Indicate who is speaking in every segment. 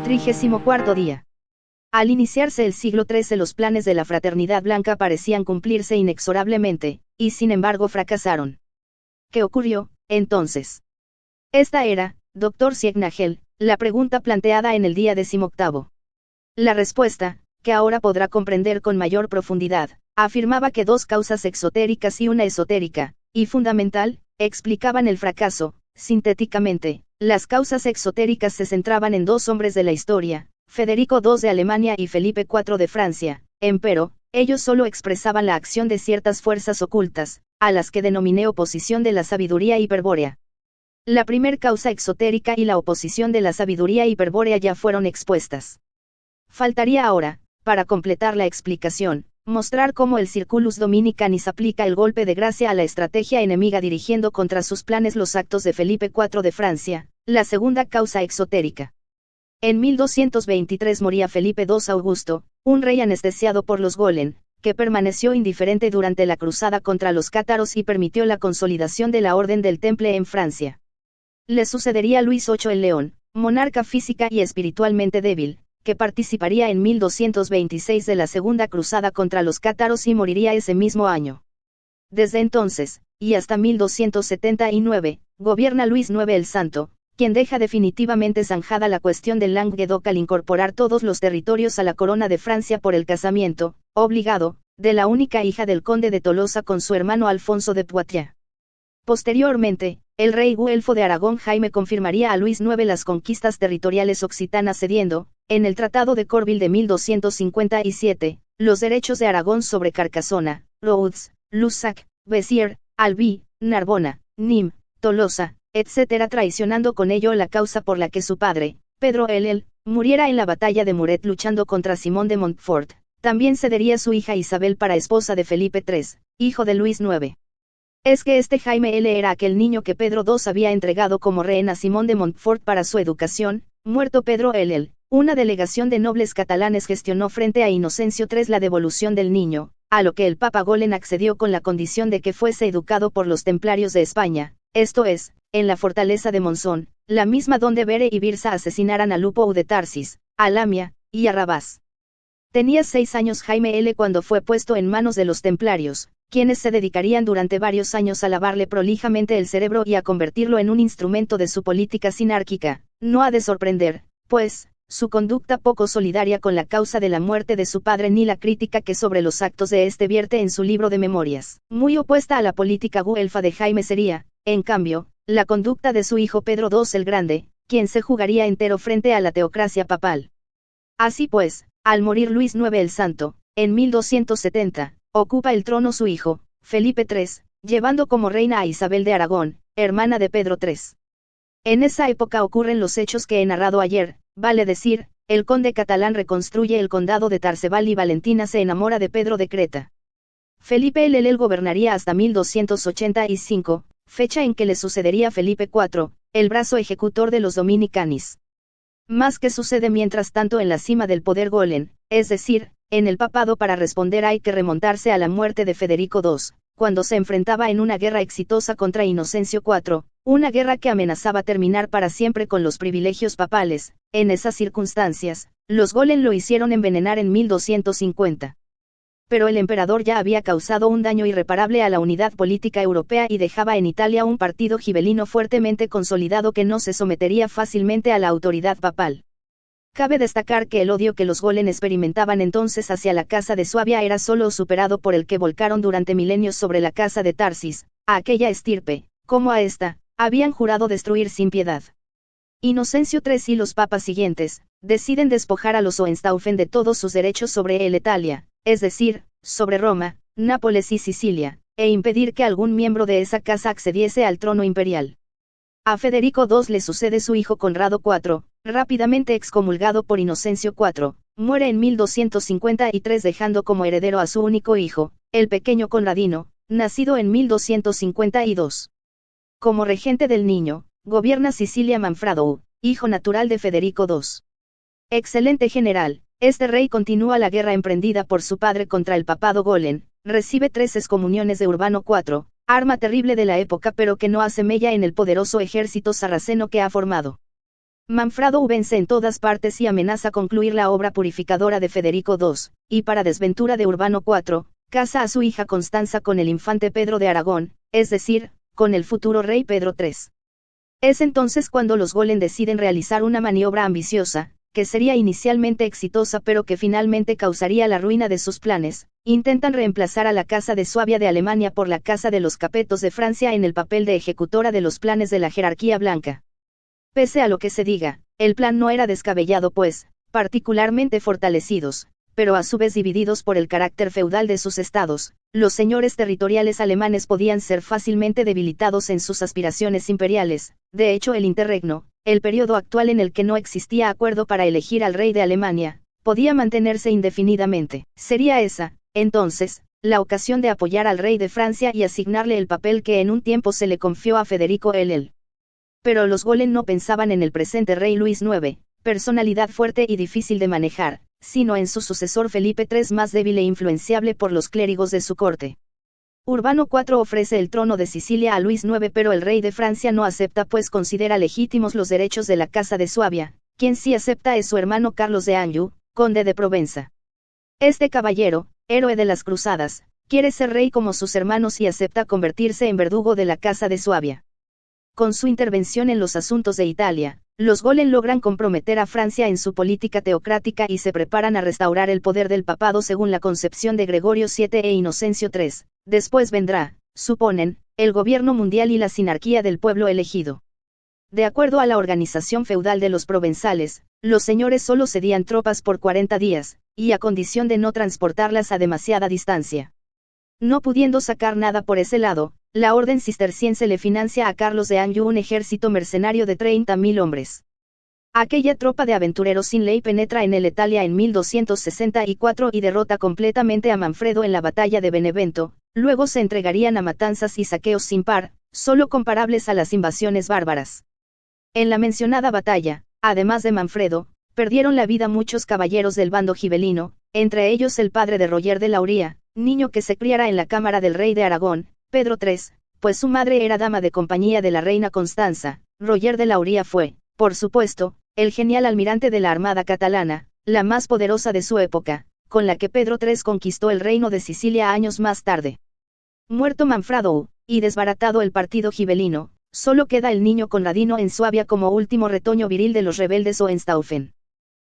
Speaker 1: 34º día. Al iniciarse el siglo XIII los planes de la Fraternidad Blanca parecían cumplirse inexorablemente, y sin embargo fracasaron. ¿Qué ocurrió, entonces? Esta era, Dr. Ciegnagel, la pregunta planteada en el día 18. La respuesta, que ahora podrá comprender con mayor profundidad, afirmaba que dos causas exotéricas y una esotérica, y fundamental, explicaban el fracaso. Sintéticamente, las causas exotéricas se centraban en dos hombres de la historia, Federico II de Alemania y Felipe IV de Francia, empero, ellos solo expresaban la acción de ciertas fuerzas ocultas, a las que denominé oposición de la sabiduría hiperbórea. La primer causa exotérica y la oposición de la sabiduría hiperbórea ya fueron expuestas. Faltaría ahora, para completar la explicación, mostrar cómo el Circulus Dominicanis aplica el golpe de gracia a la estrategia enemiga dirigiendo contra sus planes los actos de Felipe IV de Francia, la segunda causa exotérica. En 1223 moría Felipe II Augusto, un rey anestesiado por los Golem, que permaneció indiferente durante la cruzada contra los cátaros y permitió la consolidación de la Orden del Temple en Francia. Le sucedería Luis VIII el León, monarca física y espiritualmente débil, que participaría en 1226 de la Segunda Cruzada contra los cátaros y moriría ese mismo año. Desde entonces, y hasta 1279, gobierna Luis IX el Santo, quien deja definitivamente zanjada la cuestión del Languedoc al incorporar todos los territorios a la corona de Francia por el casamiento, obligado, de la única hija del conde de Tolosa con su hermano Alfonso de Poitiers. Posteriormente, el rey güelfo de Aragón Jaime confirmaría a Luis IX las conquistas territoriales occitanas cediendo, en el Tratado de Corville de 1257, los derechos de Aragón sobre Carcasona, Rhodes, Lussac, Béziers, Albi, Narbona, Nîmes, Tolosa, etc., traicionando con ello la causa por la que su padre, Pedro el, muriera en la batalla de Muret luchando contra Simón de Montfort. También cedería su hija Isabel para esposa de Felipe III, hijo de Luis IX. Es que este Jaime L. era aquel niño que Pedro II había entregado como rehén a Simón de Montfort para su educación. Muerto Pedro el, una delegación de nobles catalanes gestionó frente a Inocencio III la devolución del niño, a lo que el Papa Golem accedió con la condición de que fuese educado por los templarios de España, esto es, en la fortaleza de Monzón, la misma donde Bere y Birsa asesinaran a Lupo de Tarsis, a Lamia, y a Rabás. Tenía 6 años Jaime L. cuando fue puesto en manos de los templarios, quienes se dedicarían durante varios años a lavarle prolijamente el cerebro y a convertirlo en un instrumento de su política sinárquica. No ha de sorprender, pues, su conducta poco solidaria con la causa de la muerte de su padre ni la crítica que sobre los actos de este vierte en su libro de memorias. Muy opuesta a la política güelfa de Jaime sería, en cambio, la conducta de su hijo Pedro II el Grande, quien se jugaría entero frente a la teocracia papal. Así pues, al morir Luis IX el Santo, en 1270, ocupa el trono su hijo, Felipe III, llevando como reina a Isabel de Aragón, hermana de Pedro III. En esa época ocurren los hechos que he narrado ayer, vale decir, el conde catalán reconstruye el condado de Tarsebal y Valentina se enamora de Pedro de Creta. Felipe el gobernaría hasta 1285, fecha en que le sucedería Felipe IV, el brazo ejecutor de los Dominicanis. Más que sucede mientras tanto en la cima del poder Golem, es decir, en el papado. Para responder hay que remontarse a la muerte de Federico II, cuando se enfrentaba en una guerra exitosa contra Inocencio IV, una guerra que amenazaba terminar para siempre con los privilegios papales. En esas circunstancias, los Golem lo hicieron envenenar en 1250. Pero el emperador ya había causado un daño irreparable a la unidad política europea y dejaba en Italia un partido gibelino fuertemente consolidado que no se sometería fácilmente a la autoridad papal. Cabe destacar que el odio que los Golem experimentaban entonces hacia la casa de Suabia era solo superado por el que volcaron durante milenios sobre la casa de Tarsis. A aquella estirpe, como a esta, habían jurado destruir sin piedad. Inocencio III y los papas siguientes, deciden despojar a los Hohenstaufen de todos sus derechos sobre el Italia, es decir, sobre Roma, Nápoles y Sicilia, e impedir que algún miembro de esa casa accediese al trono imperial. A Federico II le sucede su hijo Conrado IV, rápidamente excomulgado por Inocencio IV, muere en 1253 dejando como heredero a su único hijo, el pequeño Conradino, nacido en 1252. Como regente del niño, gobierna Sicilia Manfredo, hijo natural de Federico II. Excelente general, este rey continúa la guerra emprendida por su padre contra el papado Golem, recibe 3 excomuniones de Urbano IV, arma terrible de la época pero que no hace mella en el poderoso ejército sarraceno que ha formado. Manfredo vence en todas partes y amenaza concluir la obra purificadora de Federico II, y para desventura de Urbano IV, casa a su hija Constanza con el infante Pedro de Aragón, es decir, con el futuro rey Pedro III. Es entonces cuando los Golen deciden realizar una maniobra ambiciosa, que sería inicialmente exitosa pero que finalmente causaría la ruina de sus planes. Intentan reemplazar a la Casa de Suabia de Alemania por la Casa de los Capetos de Francia en el papel de ejecutora de los planes de la jerarquía blanca. Pese a lo que se diga, el plan no era descabellado pues, particularmente fortalecidos, pero a su vez divididos por el carácter feudal de sus estados, los señores territoriales alemanes podían ser fácilmente debilitados en sus aspiraciones imperiales. De hecho, el interregno, el periodo actual en el que no existía acuerdo para elegir al rey de Alemania, podía mantenerse indefinidamente. Sería esa, entonces, la ocasión de apoyar al rey de Francia y asignarle el papel que en un tiempo se le confió a Federico el. Pero los Golen no pensaban en el presente rey Luis IX, personalidad fuerte y difícil de manejar, sino en su sucesor Felipe III, más débil e influenciable por los clérigos de su corte. Urbano IV ofrece el trono de Sicilia a Luis IX, pero el rey de Francia no acepta pues considera legítimos los derechos de la Casa de Suabia. Quien sí acepta es su hermano Carlos de Anjou, conde de Provenza. Este caballero, héroe de las cruzadas, quiere ser rey como sus hermanos y acepta convertirse en verdugo de la Casa de Suabia. Con su intervención en los asuntos de Italia, los Golen logran comprometer a Francia en su política teocrática y se preparan a restaurar el poder del papado según la concepción de Gregorio VII e Inocencio III. Después vendrá, suponen, el gobierno mundial y la sinarquía del pueblo elegido. De acuerdo a la organización feudal de los provenzales, los señores solo cedían tropas por 40 días, y a condición de no transportarlas a demasiada distancia. No pudiendo sacar nada por ese lado, la orden cisterciense le financia a Carlos de Anjou un ejército mercenario de 30.000 hombres. Aquella tropa de aventureros sin ley penetra en el Italia en 1264 y derrota completamente a Manfredo en la batalla de Benevento. Luego se entregarían a matanzas y saqueos sin par, solo comparables a las invasiones bárbaras. En la mencionada batalla, además de Manfredo, perdieron la vida muchos caballeros del bando gibelino, entre ellos el padre de Roger de Lauría, niño que se criara en la cámara del rey de Aragón, Pedro III, pues su madre era dama de compañía de la reina Constanza. Roger de Lauría fue, por supuesto, el genial almirante de la Armada catalana, la más poderosa de su época, con la que Pedro III conquistó el reino de Sicilia años más tarde. Muerto Manfredo, y desbaratado el partido gibelino, solo queda el niño Conradino en Suabia como último retoño viril de los rebeldes Hohenstaufen.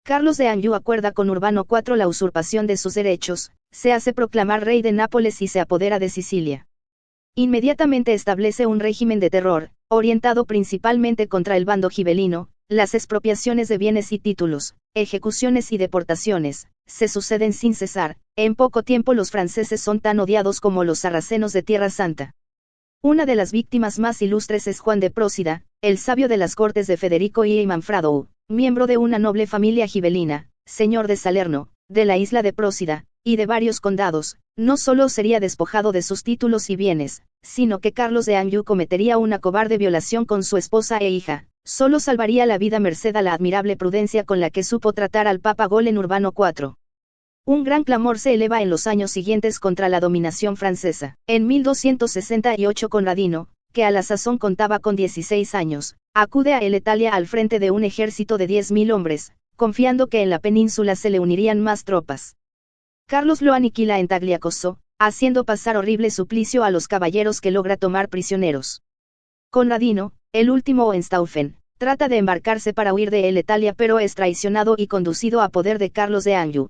Speaker 1: Carlos de Anjou acuerda con Urbano IV la usurpación de sus derechos, se hace proclamar rey de Nápoles y se apodera de Sicilia. Inmediatamente establece un régimen de terror, orientado principalmente contra el bando gibelino. Las expropiaciones de bienes y títulos, ejecuciones y deportaciones, se suceden sin cesar. En poco tiempo los franceses son tan odiados como los sarracenos de Tierra Santa. Una de las víctimas más ilustres es Juan de Prósida, el sabio de las cortes de Federico I Manfredo, miembro de una noble familia gibelina, señor de Salerno, de la isla de Prósida, y de varios condados. No solo sería despojado de sus títulos y bienes, sino que Carlos de Anjou cometería una cobarde violación con su esposa e hija. Solo salvaría la vida merced a la admirable prudencia con la que supo tratar al Papa Golen Urbano IV. Un gran clamor se eleva en los años siguientes contra la dominación francesa. En 1268 Conradino, que a la sazón contaba con 16 años, acude a Italia al frente de un ejército de 10.000 hombres, confiando que en la península se le unirían más tropas. Carlos lo aniquila en Tagliacozzo, haciendo pasar horrible suplicio a los caballeros que logra tomar prisioneros. Conradino, el último Hohenstaufen, trata de embarcarse para huir de Italia pero es traicionado y conducido a poder de Carlos de Anjou.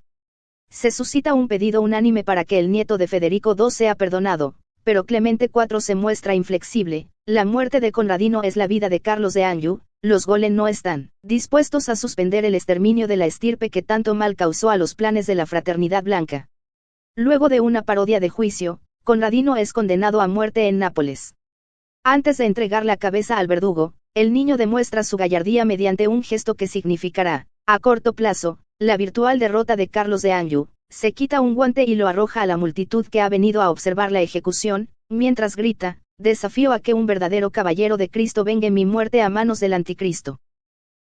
Speaker 1: Se suscita un pedido unánime para que el nieto de Federico II sea perdonado, pero Clemente IV se muestra inflexible. La muerte de Conradino es la vida de Carlos de Anjou. Los Golen no están dispuestos a suspender el exterminio de la estirpe que tanto mal causó a los planes de la Fraternidad Blanca. Luego de una parodia de juicio, Conradino es condenado a muerte en Nápoles. Antes de entregar la cabeza al verdugo, el niño demuestra su gallardía mediante un gesto que significará, a corto plazo, la virtual derrota de Carlos de Anjou. Se quita un guante y lo arroja a la multitud que ha venido a observar la ejecución, mientras grita: desafío a que un verdadero caballero de Cristo vengue mi muerte a manos del anticristo.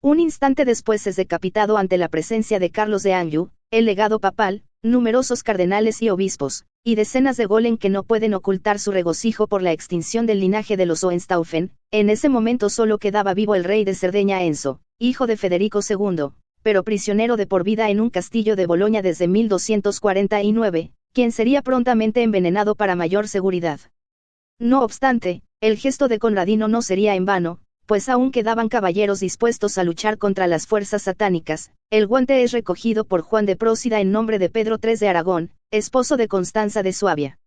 Speaker 1: Un instante después es decapitado ante la presencia de Carlos de Anjou, el legado papal, numerosos cardenales y obispos, y decenas de Golen que no pueden ocultar su regocijo por la extinción del linaje de los Hohenstaufen. En ese momento solo quedaba vivo el rey de Cerdeña Enzo, hijo de Federico II, pero prisionero de por vida en un castillo de Boloña desde 1249, quien sería prontamente envenenado para mayor seguridad. No obstante, el gesto de Conradino no sería en vano, pues aún quedaban caballeros dispuestos a luchar contra las fuerzas satánicas. El guante es recogido por Juan de Prósida en nombre de Pedro III de Aragón, esposo de Constanza de Suabia.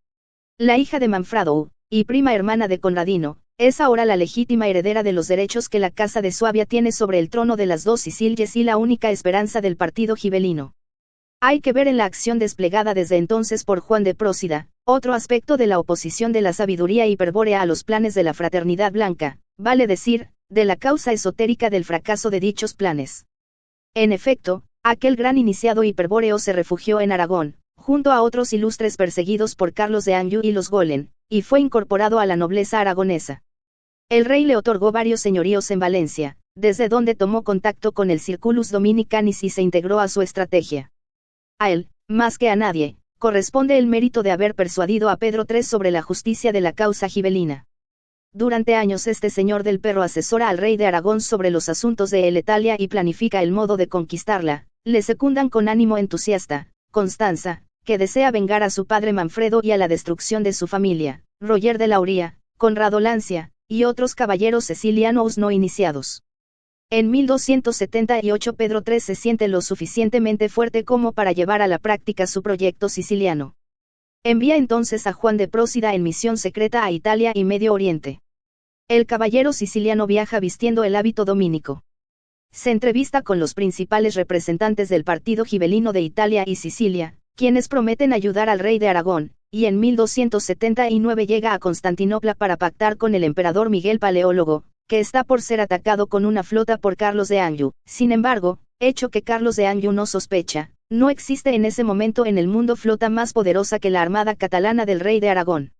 Speaker 1: La hija de Manfredo, y prima hermana de Conradino, es ahora la legítima heredera de los derechos que la Casa de Suabia tiene sobre el trono de las dos Sicilias y la única esperanza del partido gibelino. Hay que ver en la acción desplegada desde entonces por Juan de Prósida, otro aspecto de la oposición de la sabiduría hiperbórea a los planes de la Fraternidad Blanca, vale decir, de la causa esotérica del fracaso de dichos planes. En efecto, aquel gran iniciado hiperbóreo se refugió en Aragón, junto a otros ilustres perseguidos por Carlos de Anjou y los Golen, y fue incorporado a la nobleza aragonesa. El rey le otorgó varios señoríos en Valencia, desde donde tomó contacto con el Circulus Dominicanis y se integró a su estrategia. A él, más que a nadie, corresponde el mérito de haber persuadido a Pedro III sobre la justicia de la causa gibelina. Durante años este señor del Perro asesora al rey de Aragón sobre los asuntos de Italia y planifica el modo de conquistarla. Le secundan con ánimo entusiasta, Constanza, que desea vengar a su padre Manfredo y a la destrucción de su familia, Roger de Lauria, Conrado Lancia, y otros caballeros sicilianos no iniciados. En 1278 Pedro III se siente lo suficientemente fuerte como para llevar a la práctica su proyecto siciliano. Envía entonces a Juan de Prósida en misión secreta a Italia y Medio Oriente. El caballero siciliano viaja vistiendo el hábito dominico. Se entrevista con los principales representantes del partido gibelino de Italia y Sicilia, quienes prometen ayudar al rey de Aragón, y en 1279 llega a Constantinopla para pactar con el emperador Miguel Paleólogo, que está por ser atacado con una flota por Carlos de Anjou. Sin embargo, hecho que Carlos de Anjou no sospecha, no existe en ese momento en el mundo flota más poderosa que la armada catalana del rey de Aragón.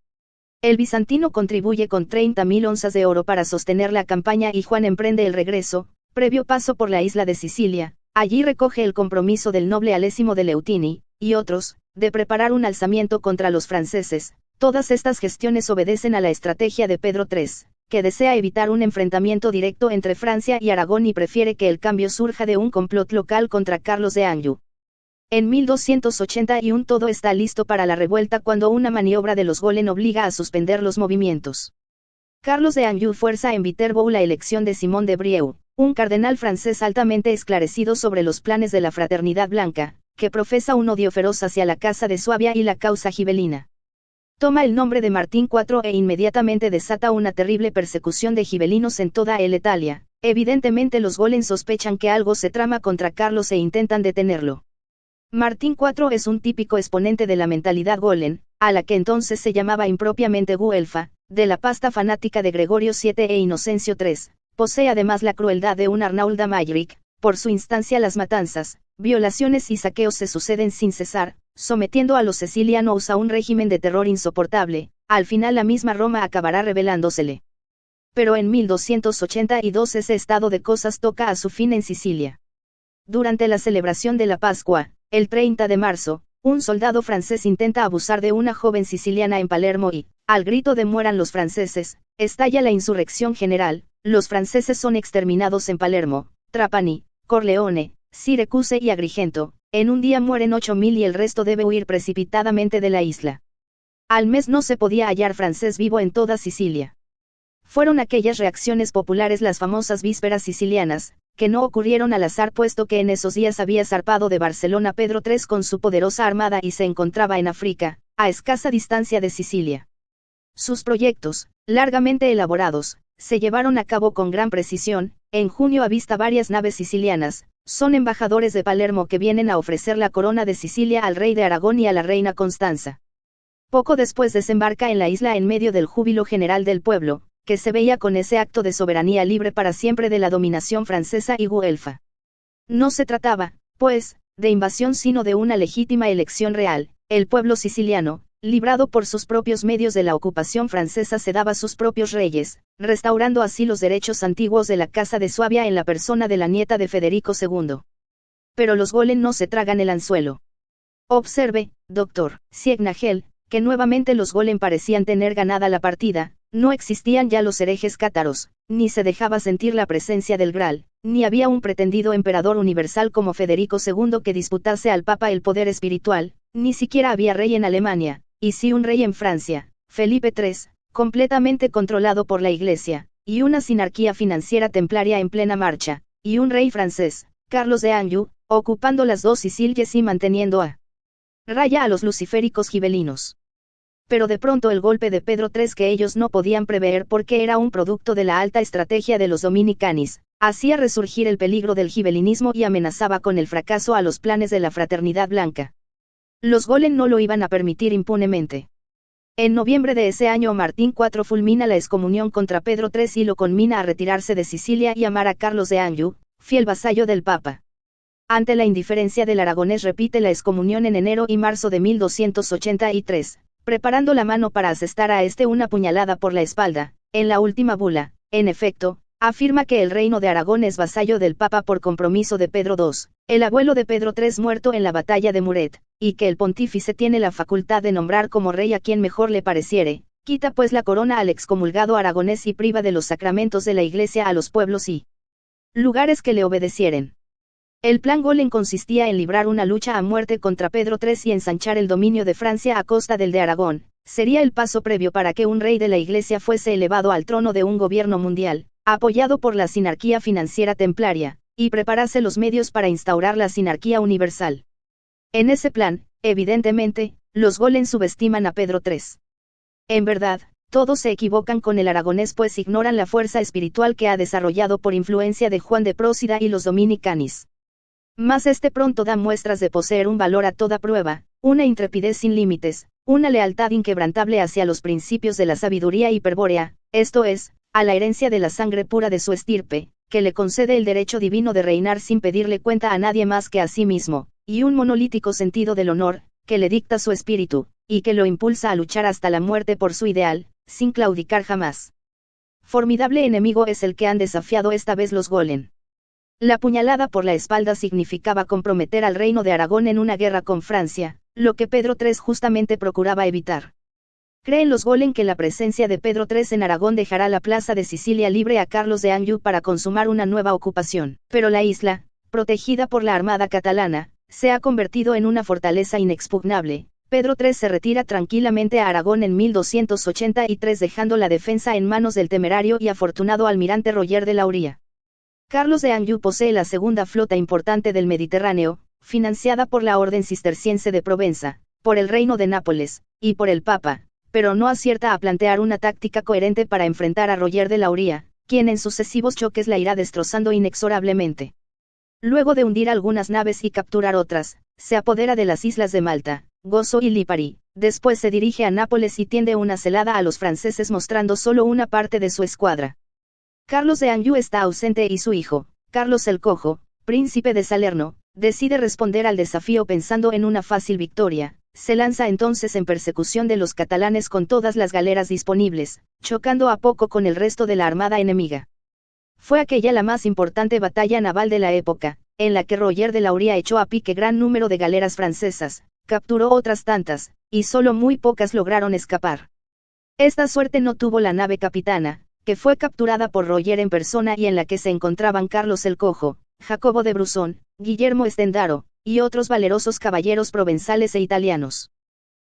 Speaker 1: El bizantino contribuye con 30.000 onzas de oro para sostener la campaña y Juan emprende el regreso, previo paso por la isla de Sicilia. Allí recoge el compromiso del noble Alésimo de Leutini, y otros, de preparar un alzamiento contra los franceses. Todas estas gestiones obedecen a la estrategia de Pedro III, que desea evitar un enfrentamiento directo entre Francia y Aragón y prefiere que el cambio surja de un complot local contra Carlos de Anjou. En 1281 todo está listo para la revuelta cuando una maniobra de los Golen obliga a suspender los movimientos. Carlos de Anjou fuerza en Viterbo la elección de Simón de Brieux, un cardenal francés altamente esclarecido sobre los planes de la Fraternidad Blanca, que profesa un odio feroz hacia la Casa de Suabia y la causa gibelina. Toma el nombre de Martín IV e inmediatamente desata una terrible persecución de gibelinos en toda Italia. Evidentemente los Golen sospechan que algo se trama contra Carlos e intentan detenerlo. Martín IV es un típico exponente de la mentalidad Golen, a la que entonces se llamaba impropiamente Guelfa, de la pasta fanática de Gregorio VII e Inocencio III. Posee además la crueldad de un Arnauld Amalric. Por su instancia las matanzas, violaciones y saqueos se suceden sin cesar, sometiendo a los sicilianos a un régimen de terror insoportable. Al final la misma Roma acabará rebelándosele. Pero en 1282 ese estado de cosas toca a su fin en Sicilia. Durante la celebración de la Pascua, el 30 de marzo, un soldado francés intenta abusar de una joven siciliana en Palermo y, al grito de mueran los franceses, estalla la insurrección general. Los franceses son exterminados en Palermo, Trapani, Corleone, Siracusa y Agrigento. En un día mueren 8.000 y el resto debe huir precipitadamente de la isla. Al mes no se podía hallar francés vivo en toda Sicilia. Fueron aquellas reacciones populares las famosas vísperas sicilianas, que no ocurrieron al azar puesto que en esos días había zarpado de Barcelona Pedro III con su poderosa armada y se encontraba en África, a escasa distancia de Sicilia. Sus proyectos, largamente elaborados, se llevaron a cabo con gran precisión. En junio avista varias naves sicilianas. Son embajadores de Palermo que vienen a ofrecer la corona de Sicilia al rey de Aragón y a la reina Constanza. Poco después desembarca en la isla en medio del júbilo general del pueblo, que se veía con ese acto de soberanía libre para siempre de la dominación francesa y guelfa. No se trataba, pues, de invasión sino de una legítima elección real. El pueblo siciliano, librado por sus propios medios de la ocupación francesa, se daba sus propios reyes, restaurando así los derechos antiguos de la Casa de Suabia en la persona de la nieta de Federico II. Pero los Golen no se tragan el anzuelo. Observe, doctor Siegnagel, que nuevamente los Golen parecían tener ganada la partida. No existían ya los herejes cátaros, ni se dejaba sentir la presencia del Graal, ni había un pretendido emperador universal como Federico II que disputase al Papa el poder espiritual, ni siquiera había rey en Alemania, y sí un rey en Francia, Felipe III, completamente controlado por la Iglesia, y una sinarquía financiera templaria en plena marcha, y un rey francés, Carlos de Anjou, ocupando las dos Sicilias y manteniendo a raya a los luciféricos gibelinos. Pero de pronto el golpe de Pedro III, que ellos no podían prever porque era un producto de la alta estrategia de los dominicanis, hacía resurgir el peligro del gibelinismo y amenazaba con el fracaso a los planes de la Fraternidad Blanca. Los Golen no lo iban a permitir impunemente. En noviembre de ese año Martín IV fulmina la excomunión contra Pedro III y lo conmina a retirarse de Sicilia y amar a Carlos de Anjou, fiel vasallo del Papa. Ante la indiferencia del aragonés repite la excomunión en enero y marzo de 1283, preparando la mano para asestar a este una puñalada por la espalda. En la última bula, en efecto, afirma que el reino de Aragón es vasallo del Papa por compromiso de Pedro II, el abuelo de Pedro III muerto en la batalla de Muret, y que el pontífice tiene la facultad de nombrar como rey a quien mejor le pareciere, quita pues la corona al excomulgado aragonés y priva de los sacramentos de la Iglesia a los pueblos y lugares que le obedecieren. El plan Golen consistía en librar una lucha a muerte contra Pedro III y ensanchar el dominio de Francia a costa del de Aragón. Sería el paso previo para que un rey de la Iglesia fuese elevado al trono de un gobierno mundial, apoyado por la sinarquía financiera templaria, y preparase los medios para instaurar la sinarquía universal. En ese plan, evidentemente, los Golen subestiman a Pedro III. En verdad, todos se equivocan con el aragonés pues ignoran la fuerza espiritual que ha desarrollado por influencia de Juan de Prósida y los dominicanis. Mas este pronto da muestras de poseer un valor a toda prueba, una intrepidez sin límites, una lealtad inquebrantable hacia los principios de la sabiduría hiperbórea, esto es, a la herencia de la sangre pura de su estirpe, que le concede el derecho divino de reinar sin pedirle cuenta a nadie más que a sí mismo, y un monolítico sentido del honor, que le dicta su espíritu, y que lo impulsa a luchar hasta la muerte por su ideal, sin claudicar jamás. Formidable enemigo es el que han desafiado esta vez los Golen. La puñalada por la espalda significaba comprometer al reino de Aragón en una guerra con Francia, lo que Pedro III justamente procuraba evitar. Creen los Golen que la presencia de Pedro III en Aragón dejará la plaza de Sicilia libre a Carlos de Anjou para consumar una nueva ocupación, pero la isla, protegida por la armada catalana, se ha convertido en una fortaleza inexpugnable. Pedro III se retira tranquilamente a Aragón en 1283 dejando la defensa en manos del temerario y afortunado almirante Roger de Lauria. Carlos de Anjou posee la segunda flota importante del Mediterráneo, financiada por la Orden Cisterciense de Provenza, por el Reino de Nápoles, y por el Papa, pero no acierta a plantear una táctica coherente para enfrentar a Roger de Lauria, quien en sucesivos choques la irá destrozando inexorablemente. Luego de hundir algunas naves y capturar otras, se apodera de las islas de Malta, Gozo y Lipari, después se dirige a Nápoles y tiende una celada a los franceses mostrando solo una parte de su escuadra. Carlos de Anjou está ausente y su hijo, Carlos el Cojo, príncipe de Salerno, decide responder al desafío pensando en una fácil victoria. Se lanza entonces en persecución de los catalanes con todas las galeras disponibles, chocando a poco con el resto de la armada enemiga. Fue aquella la más importante batalla naval de la época, en la que Roger de Lauria echó a pique gran número de galeras francesas, capturó otras tantas, y solo muy pocas lograron escapar. Esta suerte no tuvo la nave capitana, que fue capturada por Roger en persona y en la que se encontraban Carlos el Cojo, Jacobo de Brusón, Guillermo Estendaro, y otros valerosos caballeros provenzales e italianos.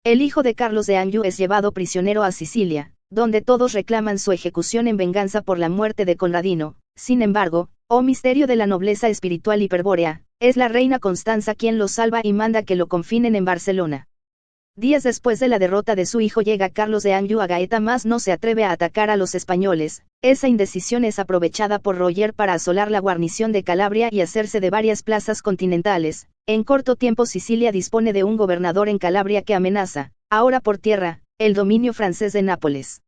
Speaker 1: El hijo de Carlos de Anjou es llevado prisionero a Sicilia, donde todos reclaman su ejecución en venganza por la muerte de Conradino. Sin embargo, oh misterio de la nobleza espiritual hiperbórea, es la reina Constanza quien lo salva y manda que lo confinen en Barcelona. Días después de la derrota de su hijo llega Carlos de Anjou a Gaeta mas no se atreve a atacar a los españoles. Esa indecisión es aprovechada por Roger para asolar la guarnición de Calabria y hacerse de varias plazas continentales. En corto tiempo Sicilia dispone de un gobernador en Calabria que amenaza, ahora por tierra, el dominio francés de Nápoles.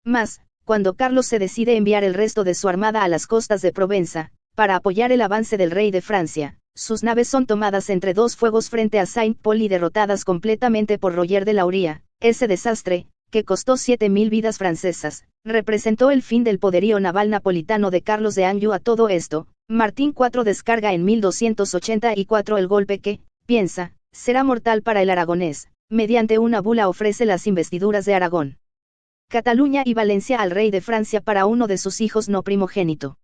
Speaker 1: Mas, cuando Carlos se decide enviar el resto de su armada a las costas de Provenza, para apoyar el avance del rey de Francia, sus naves son tomadas entre dos fuegos frente a Saint-Paul y derrotadas completamente por Roger de Lauria. Ese desastre, que costó 7.000 vidas francesas, representó el fin del poderío naval napolitano de Carlos de Anjou. A todo esto, Martín IV descarga en 1284 el golpe que, piensa, será mortal para el aragonés. Mediante una bula ofrece las investiduras de Aragón, Cataluña y Valencia al rey de Francia para uno de sus hijos no primogénito.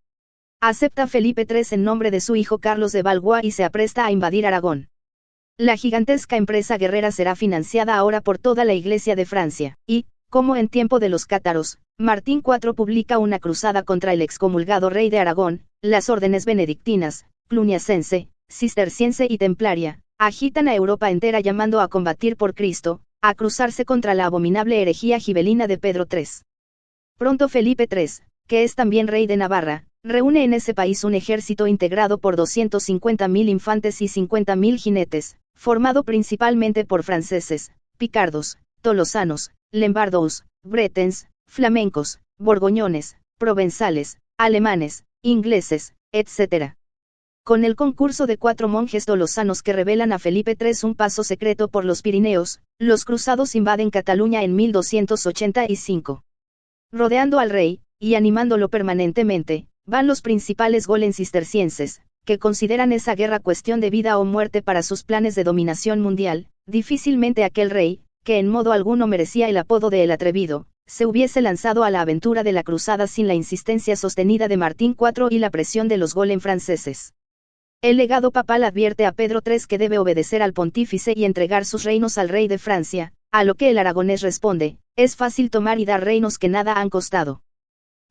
Speaker 1: Acepta Felipe III en nombre de su hijo Carlos de Valois y se apresta a invadir Aragón. La gigantesca empresa guerrera será financiada ahora por toda la Iglesia de Francia, y, como en tiempo de los cátaros, Martín IV publica una cruzada contra el excomulgado rey de Aragón. Las órdenes benedictinas, cluniacense, cisterciense y templaria, agitan a Europa entera llamando a combatir por Cristo, a cruzarse contra la abominable herejía gibelina de Pedro III. Pronto Felipe III, que es también rey de Navarra, reúne en ese país un ejército integrado por 250.000 infantes y 50.000 jinetes, formado principalmente por franceses, picardos, tolosanos, lombardos, bretons, flamencos, borgoñones, provenzales, alemanes, ingleses, etc. Con el concurso de 4 monjes tolosanos que revelan a Felipe III un paso secreto por los Pirineos, los cruzados invaden Cataluña en 1285. Rodeando al rey, y animándolo permanentemente, van los principales golems cistercienses, que consideran esa guerra cuestión de vida o muerte para sus planes de dominación mundial. Difícilmente aquel rey, que en modo alguno merecía el apodo de El Atrevido, se hubiese lanzado a la aventura de la cruzada sin la insistencia sostenida de Martín IV y la presión de los golem franceses. El legado papal advierte a Pedro III que debe obedecer al pontífice y entregar sus reinos al rey de Francia, a lo que el aragonés responde: es fácil tomar y dar reinos que nada han costado.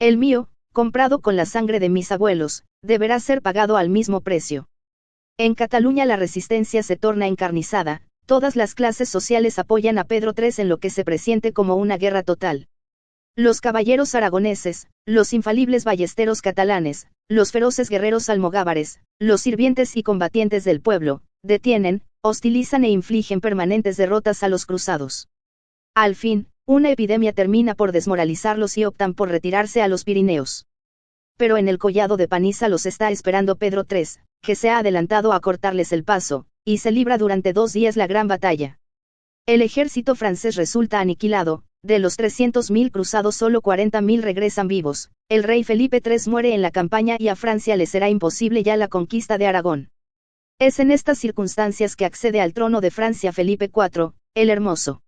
Speaker 1: El mío, comprado con la sangre de mis abuelos, deberá ser pagado al mismo precio. En Cataluña la resistencia se torna encarnizada, todas las clases sociales apoyan a Pedro III en lo que se presiente como una guerra total. Los caballeros aragoneses, los infalibles ballesteros catalanes, los feroces guerreros almogávares, los sirvientes y combatientes del pueblo, detienen, hostilizan e infligen permanentes derrotas a los cruzados. Al fin, una epidemia termina por desmoralizarlos y optan por retirarse a los Pirineos. Pero en el collado de Panisa los está esperando Pedro III, que se ha adelantado a cortarles el paso, y se libra durante 2 días la gran batalla. El ejército francés resulta aniquilado, de los 300.000 cruzados solo 40.000 regresan vivos, el rey Felipe III muere en la campaña y a Francia le será imposible ya la conquista de Aragón. Es en estas circunstancias que accede al trono de Francia Felipe IV, el Hermoso.